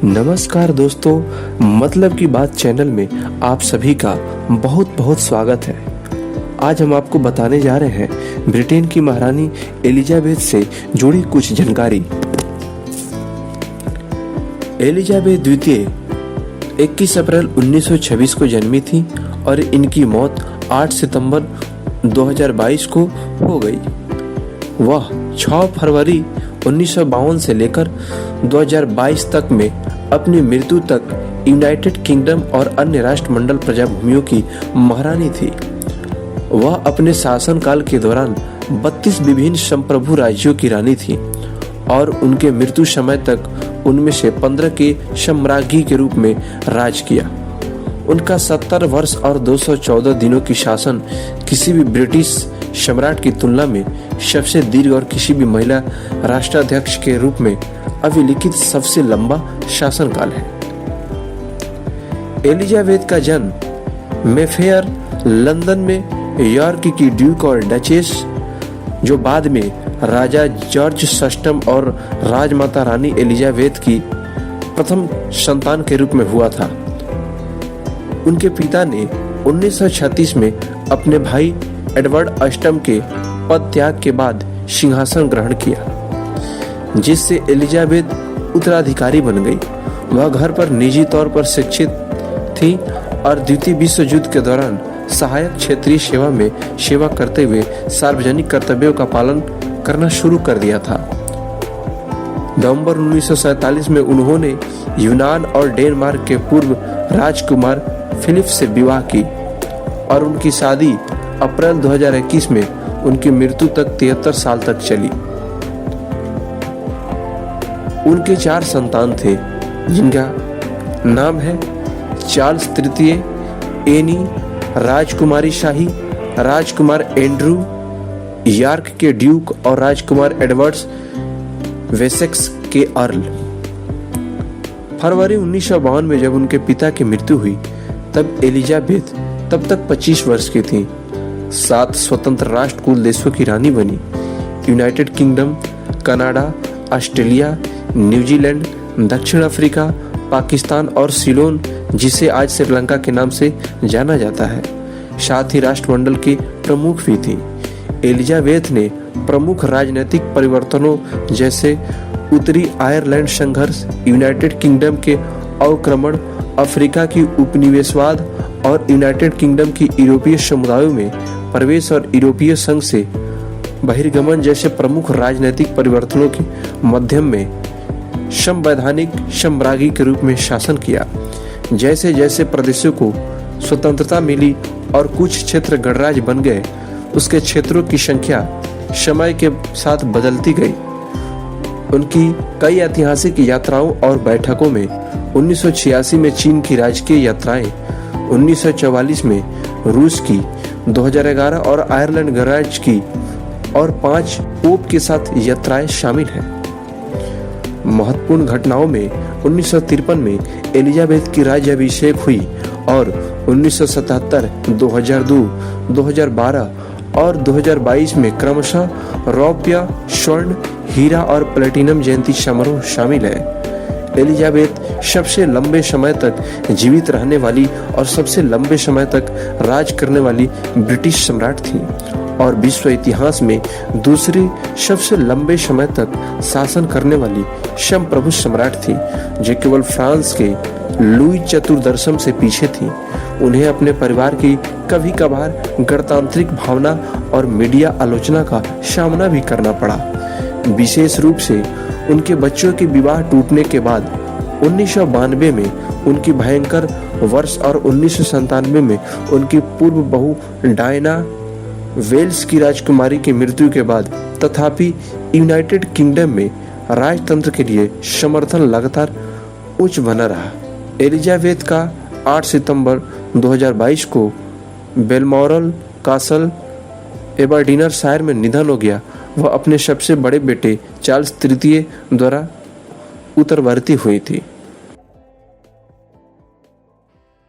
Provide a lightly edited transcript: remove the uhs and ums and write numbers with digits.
नमस्कार दोस्तों, मतलब की बात चैनल में आप सभी का बहुत बहुत स्वागत है। आज हम आपको बताने जा रहे हैं ब्रिटेन की महारानी एलिजाबेथ से जुड़ी कुछ जानकारी। एलिजाबेथ द्वितीय 21 अप्रैल 1926 को जन्मी थी और इनकी मौत 8 सितंबर 2022 को हो गई। वह 6 फरवरी 1952 से लेकर 2022 तक में अपनी मृत्यु तक यूनाइटेड किंगडम और अन्य राष्ट्रमंडल प्रजाभूमियों की महारानी थी। वह अपने शासनकाल के दौरान 32 विभिन्न संप्रभु राज्यों की रानी थी और उनके मृत्यु समय तक उनमें से 15 के सम्राज्ञी के रूप में राज किया। उनका 70 वर्ष और 214 दिनों की शासन किसी भी ब्रिटिश सम्राट की तुलना में सबसे दीर्घ और किसी भी महिला राष्ट्राध्यक्ष के रूप में अभिलिखित सबसे लंबा शासनकाल है। एलिजाबेथ का जन्म मेफेयर, लंदन में यॉर्क की ड्यूक और डचेस, जो बाद में राजा जॉर्ज सष्टम और राजमाता रानी एलिजाबेथ की प्रथम संतान के रूप में हुआ था। उनके पिता ने 1936 में अपने भाई एडवर्ड अष्टम के पद त्याग के बाद सिंहासन ग्रहण किया, जिससे एलिजाबेथ उत्तराधिकारी बन गई। वह घर पर निजी तौर पर शिक्षित थी और द्वितीय विश्व युद्ध के दौरान सहायक क्षेत्रीय सेवा में सेवा करते हुए सार्वजनिक कर्तव्यों का पालन करना शुरू कर दिया था। नवंबर 1947 में उन्होंने यूनान और डेनमार्क के पूर्व राजकुमार फिलिप से विवाह की और उनकी शादी अप्रैल 2021 में उनकी मृत्यु तक 73 साल तक चली। उनके 4 संतान थे, जिनका नाम है चार्ल्स तृतीय, एनी, राजकुमारी शाही, राजकुमार एंड्रू, यॉर्क के ड्यूक और राजकुमार एडवर्ड्स वेसेक्स के अर्ल। फरवरी 1952 में जब उनके पिता की मृत्यु हुई तब एलिजाबेथ तब तक 25 वर्ष की थी। 7 स्वतंत्र राष्ट्र कुल देशों की रानी बनी। United kingdom, Canada, Australia, New Zealand, दक्षिण अफ्रीका, पाकिस्तान और सिलोन, जिसे आज श्रीलंका के नाम से जाना जाता है, साथ ही राष्ट्रमंडल की प्रमुख भी थी। एलिजाबेथ ने प्रमुख राजनीतिक परिवर्तनों जैसे उत्तरी आयरलैंड संघर्ष, यूनाइटेड किंगडम के अवक्रमण, अफ्रीका की उपनिवेशवाद और यूनाइटेड किंगडम की यूरोपीय समुदायों में प्रवेश और यूरोपीय संघ से बहिर्गमन जैसे प्रमुख राजनीतिक परिवर्तनों के माध्यम में संवैधानिक साम्राज्ञी के रूप में शासन किया। जैसे जैसे प्रदेशों को स्वतंत्रता मिली और कुछ क्षेत्र गणराज्य बन गए, उसके क्षेत्रों की संख्या समय के साथ बदलती गई। उनकी कई ऐतिहासिक यात्राओं और बैठकों में 1986 में चीन की राजकीय यात्राएं, 1944 में रूस की, 2011 और आयरलैंड गणराज्य की और 5 पोप के साथ यात्राएं शामिल हैं। महत्वपूर्ण घटनाओं में 1953 में एलिजाबेथ की राज्याभिषेक हुई और 1977, 2002, 2012 और 2022 में क्रमशः रौप्य, स्वर्ण, हीरा और प्लेटिनम जयंती समारोह शामिल है। एलिजाबेथ सबसे लंबे समय तक जीवित रहने वाली और सबसे लंबे समय तक राज करने वाली ब्रिटिश सम्राट थी और विश्व इतिहास में दूसरी सबसे लंबे समय तक शासन करने वाली संप्रभु सम्राट थी, जो केवल फ्रांस के लुई चतुर्दशम से पीछे थी। उन्हें अपने परिवार की कभी कभार गणतांत्रिक भावना और मीडिया आलोचना का सामना भी करना पड़ा, विशेष रूप से उनके बच्चों के विवाह टूटने के बाद 1992 में उनकी भयंकर वर्ष और 1997 में उनकी पूर्व बहू डायना वेल्स की राजकुमारी की मृत्यु के बाद। तथापि यूनाइटेड किंगडम में राजतंत्र के लिए समर्थन लगातार उच्च बना रहा। एलिजाबेथ का 8 सितंबर 2022 को बेलमोरल कासल, एबरडीनशायर में निधन हो गया। वह अपने सबसे बड़े बेटे चार्ल्स तृतीय द्वारा उत्तरवर्ती हुई थी।